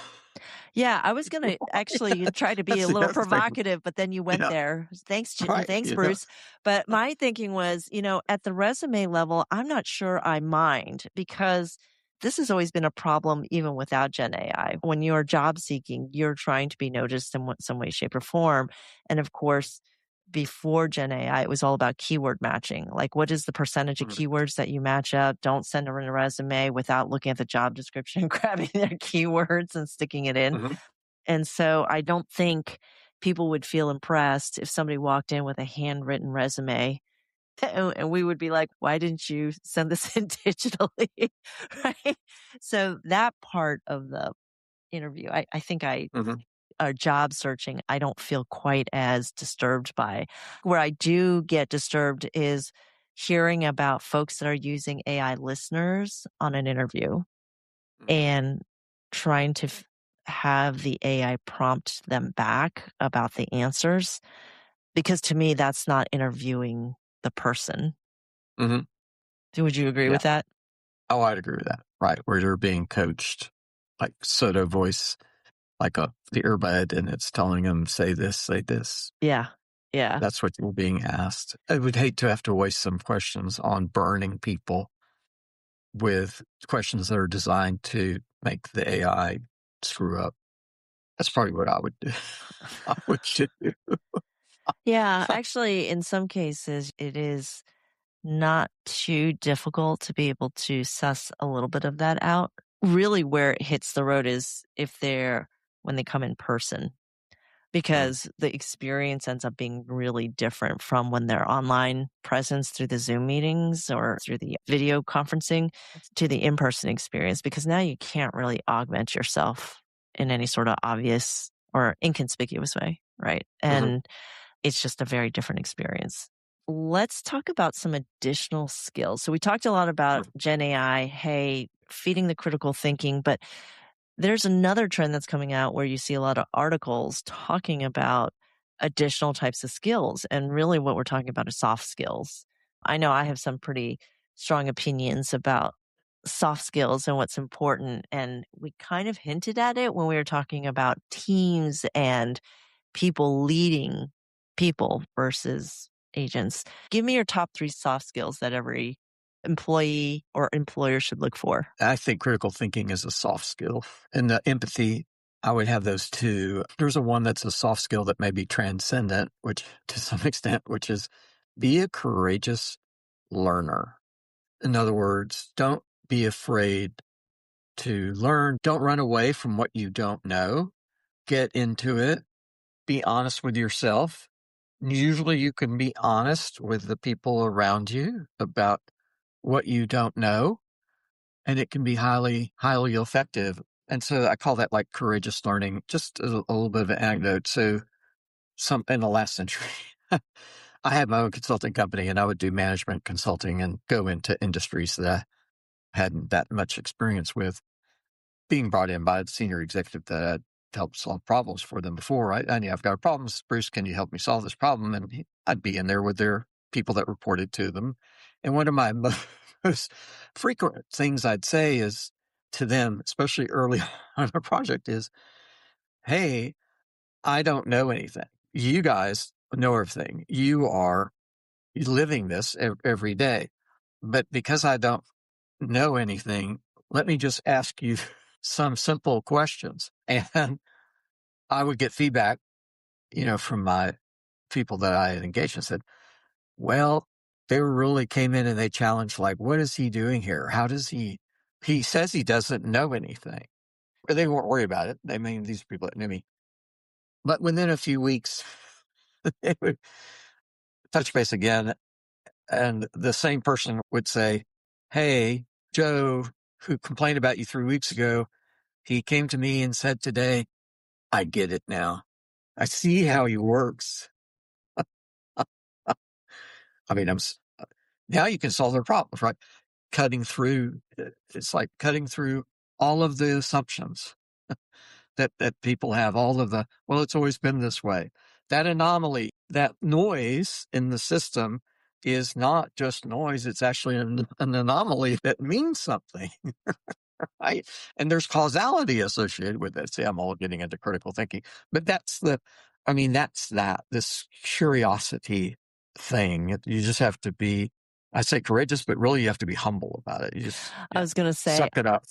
Yeah, I was gonna actually try to be That's a the little other thing. provocative, but then you went Yeah. there. Thanks, Right. thanks, Bruce. But my thinking was, at the resume level, I'm not sure I mind because this has always been a problem even without Gen AI. When you're job seeking, you're trying to be noticed in some way, shape, or form. And of course, before Gen AI, it was all about keyword matching. Like, what is the percentage of Mhm. keywords that you match up? Don't send in a resume without looking at the job description, grabbing their keywords and sticking it in. Mhm. And so I don't think people would feel impressed if somebody walked in with a handwritten resume and we would be like, why didn't you send this in digitally? Right. So that part of the interview, I think Mhm. job searching, I don't feel quite as disturbed by. Where I do get disturbed is hearing about folks that are using AI listeners on an interview Mhm. and trying to have the AI prompt them back about the answers. Because to me, that's not interviewing the person. Mhm. Would you agree Yeah. with that? Oh, I'd agree with that. Right. Where you're being coached, like Soto voice, like the earbud, and it's telling them, say this, say this. Yeah. Yeah. That's what you're being asked. I would hate to have to waste some questions on burning people with questions that are designed to make the AI screw up. That's probably what I would do. I would do. Yeah. Actually, in some cases, it is not too difficult to be able to suss a little bit of that out. Really, where it hits the road is when they come in person, Mm. because the experience ends up being really different from when they're online presence through the Zoom meetings or through the video conferencing to the in-person experience, because now you can't really augment yourself in any sort of obvious or inconspicuous way, right? Mhm. And it's just a very different experience. Let's talk about some additional skills. So we talked a lot about Gen AI, hey, feeding the critical thinking, but there's another trend that's coming out where you see a lot of articles talking about additional types of skills. And really what we're talking about are soft skills. I know I have some pretty strong opinions about soft skills and what's important. And we kind of hinted at it when we were talking about teams and people leading people versus agents. Give me your top 3 soft skills that every employee or employer should look for. I think critical thinking is a soft skill, and the empathy, I would have those two. There's a one that's a soft skill that may be transcendent, which to some extent, which is be a courageous learner. In other words, don't be afraid to learn. Don't run away from what you don't know. Get into it. Be honest with yourself. Usually you can be honest with the people around you about what you don't know, and it can be highly, highly effective. And so I call that like courageous learning. Just a little bit of an anecdote. So in the last century, I had my own consulting company, and I would do management consulting and go into industries that I hadn't that much experience with, being brought in by a senior executive that had helped solve problems for them before. Right? I knew I've got a problem. Bruce, can you help me solve this problem? And I'd be in there with their people that reported to them. And one of my most frequent things I'd say is to them, especially early on a project, is, hey, I don't know anything. You guys know everything. You are living this every day. But because I don't know anything, let me just ask you some simple questions. And I would get feedback, from my people that I had engaged and said, well, they really came in and they challenged, like, what is he doing here? How does he says he doesn't know anything. But they weren't worried about it. These are people that knew me. But within a few weeks, they would touch base again. And the same person would say, hey, Joe, who complained about you 3 weeks ago, he came to me and said today, I get it now. I see how he works. Now you can solve their problems, right? Cutting through, it's like cutting through all of the assumptions that people have, all of well, it's always been this way. That anomaly, that noise in the system is not just noise. It's actually an anomaly that means something. Right? And there's causality associated with it. See, I'm all getting into critical thinking, but that's this curiosity thing. You just have to be, I say courageous, but really you have to be humble about it. You just I was going to say, suck it up.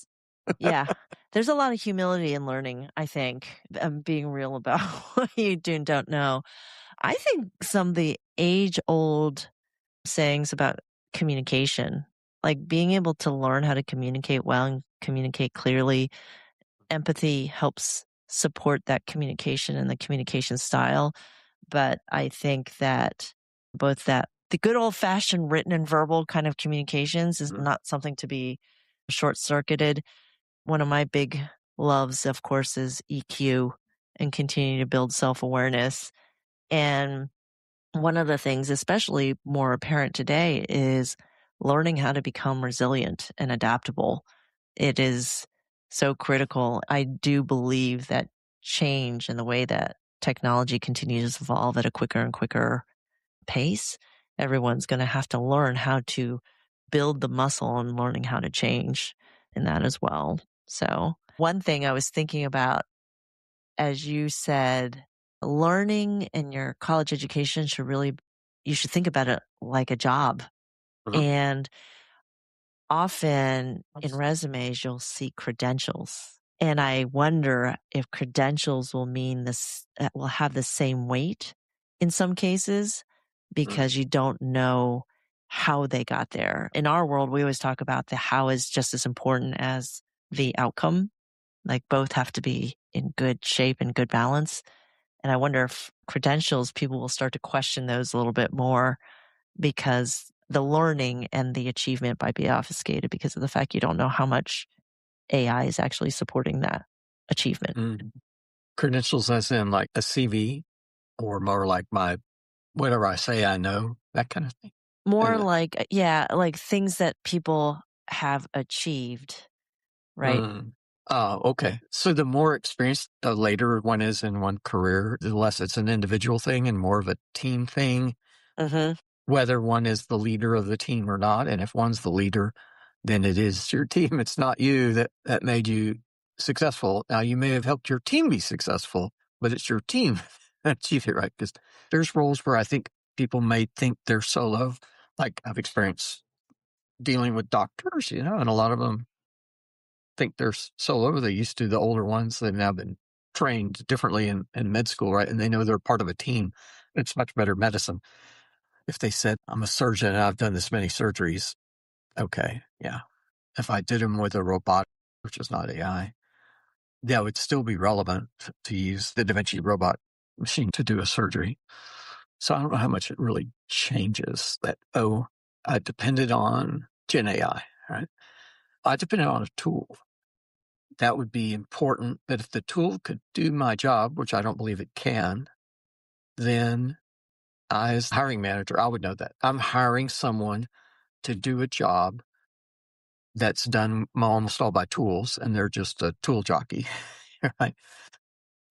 yeah, there's a lot of humility in learning, I think, being real about what you do and don't know. I think some of the age-old sayings about communication, like being able to learn how to communicate well and communicate clearly, empathy helps support that communication and the communication style. But I think that both that the good old fashioned written and verbal kind of communications is not something to be short circuited. One of my big loves, of course, is EQ and continuing to build self awareness. And one of the things, especially more apparent today, is learning how to become resilient and adaptable. It is so critical. I do believe that change and the way that technology continues to evolve at a quicker and quicker pace, everyone's going to have to learn how to build the muscle and learning how to change in that as well. So one thing I was thinking about, as you said, learning in your college education you should think about it like a job. And often in resumes, you'll see credentials. And I wonder if credentials will mean will have the same weight in some cases because you don't know how they got there. In our world, we always talk about the how is just as important as the outcome. Like both have to be in good shape and good balance. And I wonder if credentials, people will start to question those a little bit more because the learning and the achievement might be obfuscated because of the fact you don't know how much AI is actually supporting that achievement. Credentials as in like a CV, or more like my Whatever I say, I know, that kind of thing. More Uh, like, yeah, like things that people have achieved, right? mm. Oh, okay. So the more experienced the later one is in one career, the less it's an individual thing and more of a team thing, Mhm. whether one is the leader of the team or not. And if one's the leader, then it is your team. It's not you that made you successful. Now, you may have helped your team be successful, but it's your team that achieved it, right? Because there's roles where I think people may think they're solo. Like I've experienced dealing with doctors, and a lot of them think they're solo. They used to, the older ones, they've now been trained differently in med school, right? And they know they're part of a team. It's much better medicine. If they said, I'm a surgeon and I've done this many surgeries, okay, yeah. If I did them with a robot, which is not AI, that would still be relevant to use the Da Vinci robot machine to do a surgery. So I don't know how much it really changes that, I depended on Gen AI, right? I depended on a tool. That would be important. But if the tool could do my job, which I don't believe it can, then I, as hiring manager, I would know that. I'm hiring someone to do a job that's done almost all by tools, and they're just a tool jockey, right?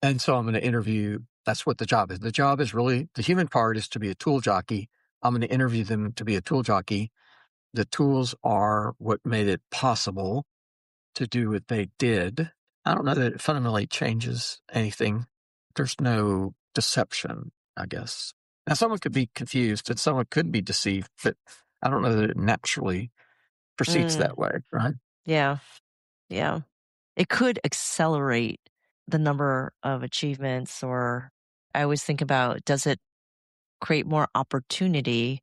And so I'm going to interview. That's what the job is. The job is really, the human part is to be a tool jockey. I'm going to interview them to be a tool jockey. The tools are what made it possible to do what they did. I don't know that it fundamentally changes anything. There's no deception, I guess. Now, someone could be confused and someone could be deceived, but I don't know that it naturally proceeds Mm, that way, right? yeah, yeah. It could accelerate the number of achievements, or I always think about, does it create more opportunity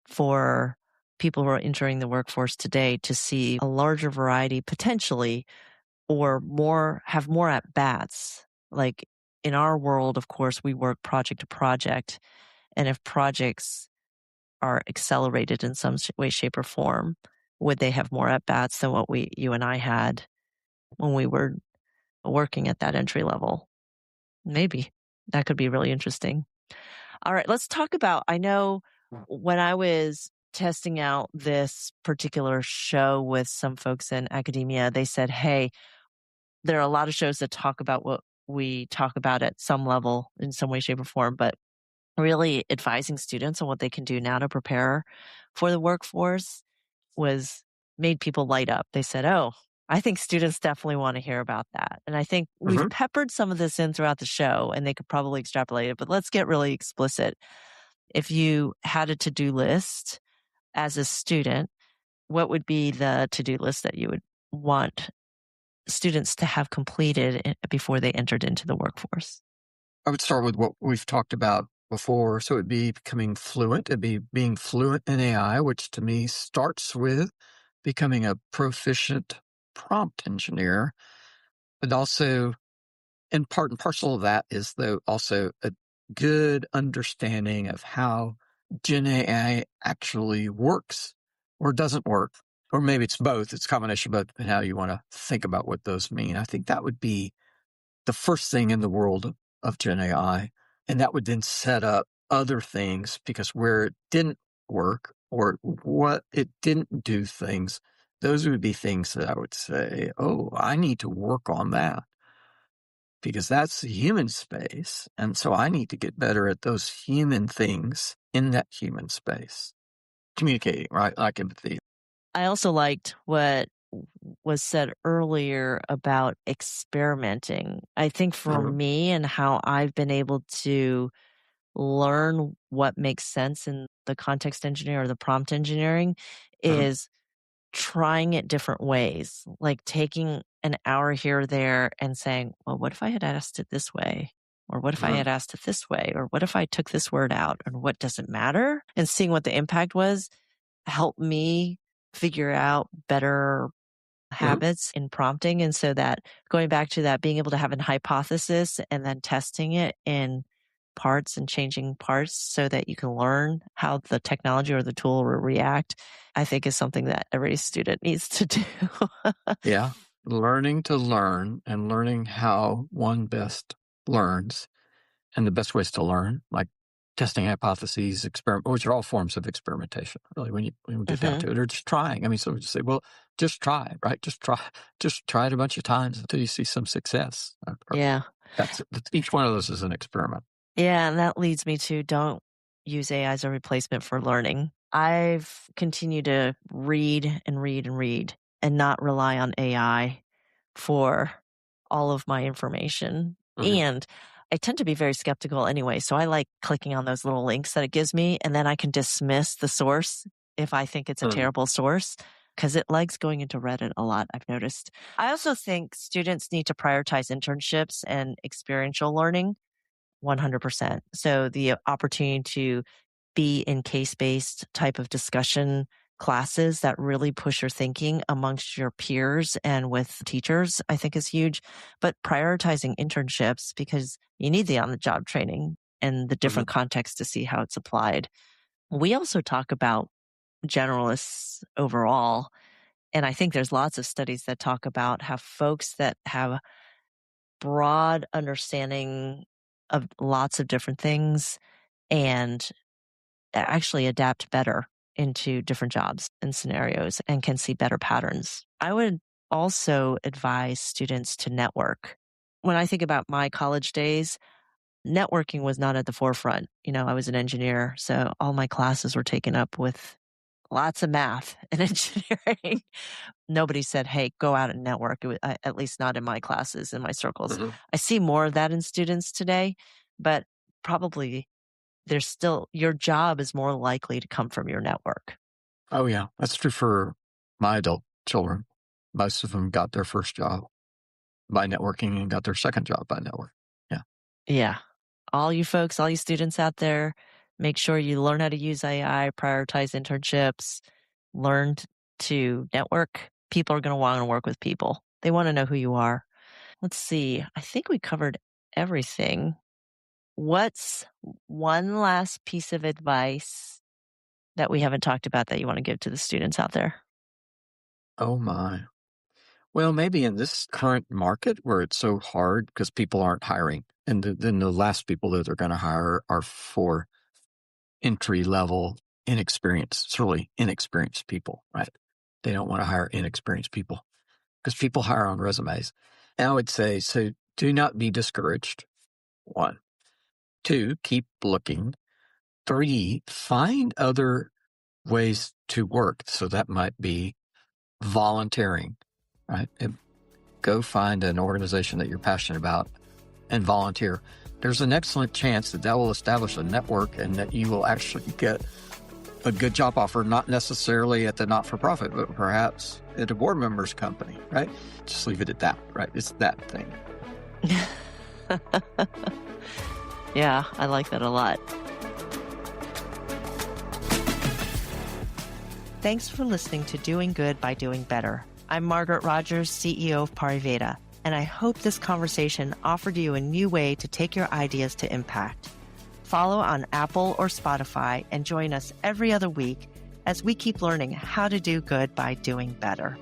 for people who are entering the workforce today to see a larger variety potentially, or have more at bats? Like in our world, of course, we work project to project. And if projects are accelerated in some way, shape, or form, would they have more at bats than what you and I had when we were working at that entry level? Maybe that could be really interesting. All right, let's talk about. I know when I was testing out this particular show with some folks in academia, they said, hey, there are a lot of shows that talk about what we talk about at some level in some way, shape, or form, but really advising students on what they can do now to prepare for the workforce was made people light up. They said, oh, I think students definitely want to hear about that. And I think we've Mm-hmm. peppered some of this in throughout the show, and they could probably extrapolate it, but let's get really explicit. If you had a to-do list as a student, what would be the to-do list that you would want students to have completed before they entered into the workforce? I would start with what we've talked about before. So it'd be becoming fluent. It'd be being fluent in AI, which to me starts with becoming a proficient prompt engineer, but also, and part and parcel of that is though also a good understanding of how Gen AI actually works or doesn't work. Or maybe it's both. It's a combination of both, and how you want to think about what those mean. I think that would be the first thing in the world of Gen AI. And that would then set up other things, because where it didn't work or what it didn't do things, those would be things that I would say, oh, I need to work on that, because that's the human space. And so I need to get better at those human things in that human space. Communicating, right? Like empathy. I also liked what was said earlier about experimenting. I think for Mhm. me and how I've been able to learn what makes sense in the context engineer or the prompt engineering Mhm. is trying it different ways, like taking an hour here or there and saying, well, what if I had asked it this way? Or what if I Mhm. had asked it this way? Or what if I took this word out? And what does it matter? And seeing what the impact was helped me figure out better Mhm. habits in prompting. And so that going back to that, being able to have an hypothesis and then testing it in parts and changing parts so that you can learn how the technology or the tool will react, I think is something that every student needs to do. Yeah. Learning to learn and learning how one best learns. And the best ways to learn, like testing hypotheses, which are all forms of experimentation, really, when we get down to it, or just trying. I mean, so we just say, well, just try, right? Just try it a bunch of times until you see some success. Yeah. That's each one of those is an experiment. Yeah, and that leads me to don't use AI as a replacement for learning. I've continued to read and read and read and not rely on AI for all of my information. And I tend to be very skeptical anyway. So I like clicking on those little links that it gives me, and then I can dismiss the source if I think it's a terrible source, because it likes going into Reddit a lot, I've noticed. I also think students need to prioritize internships and experiential learning 100%. So the opportunity to be in case-based type of discussion classes that really push your thinking amongst your peers and with teachers, I think is huge. But prioritizing internships, because you need the on-the-job training and the different contexts to see how it's applied. We also talk about generalists overall. And I think there's lots of studies that talk about how folks that have broad understanding of lots of different things and actually adapt better into different jobs and scenarios and can see better patterns. I would also advise students to network. When I think about my college days, networking was not at the forefront. I was an engineer, so all my classes were taken up with lots of math and engineering. Nobody said, hey, go out and network. At least not in my classes, in my circles. I see more of that in students today, but probably there's still, your job is more likely to come from your network. Oh, yeah. That's true for my adult children. Most of them got their first job by networking and got their second job by network. Yeah. Yeah. All you folks, all you students out there, make sure you learn how to use AI, prioritize internships, learn to network. People are going to want to work with people. They want to know who you are. Let's see. I think we covered everything. What's one last piece of advice that we haven't talked about that you want to give to the students out there? Oh, my. Well, maybe in this current market where it's so hard because people aren't hiring, and then the last people that they're going to hire are for entry-level inexperienced, it's really inexperienced people, right? They don't want to hire inexperienced people because people hire on resumes. And I would say, so do not be discouraged. 1. 2, keep looking. 3, find other ways to work. So that might be volunteering, right? Go find an organization that you're passionate about and volunteer. There's an excellent chance that will establish a network and that you will actually get a good job offer, not necessarily at the not-for-profit, but perhaps at a board member's company, right? Just leave it at that, right? It's that thing. Yeah, I like that a lot. Thanks for listening to Doing Good by Doing Better. I'm Margaret Rogers, CEO of Pariveda, and I hope this conversation offered you a new way to take your ideas to impact. Follow on Apple or Spotify and join us every other week as we keep learning how to do good by doing better.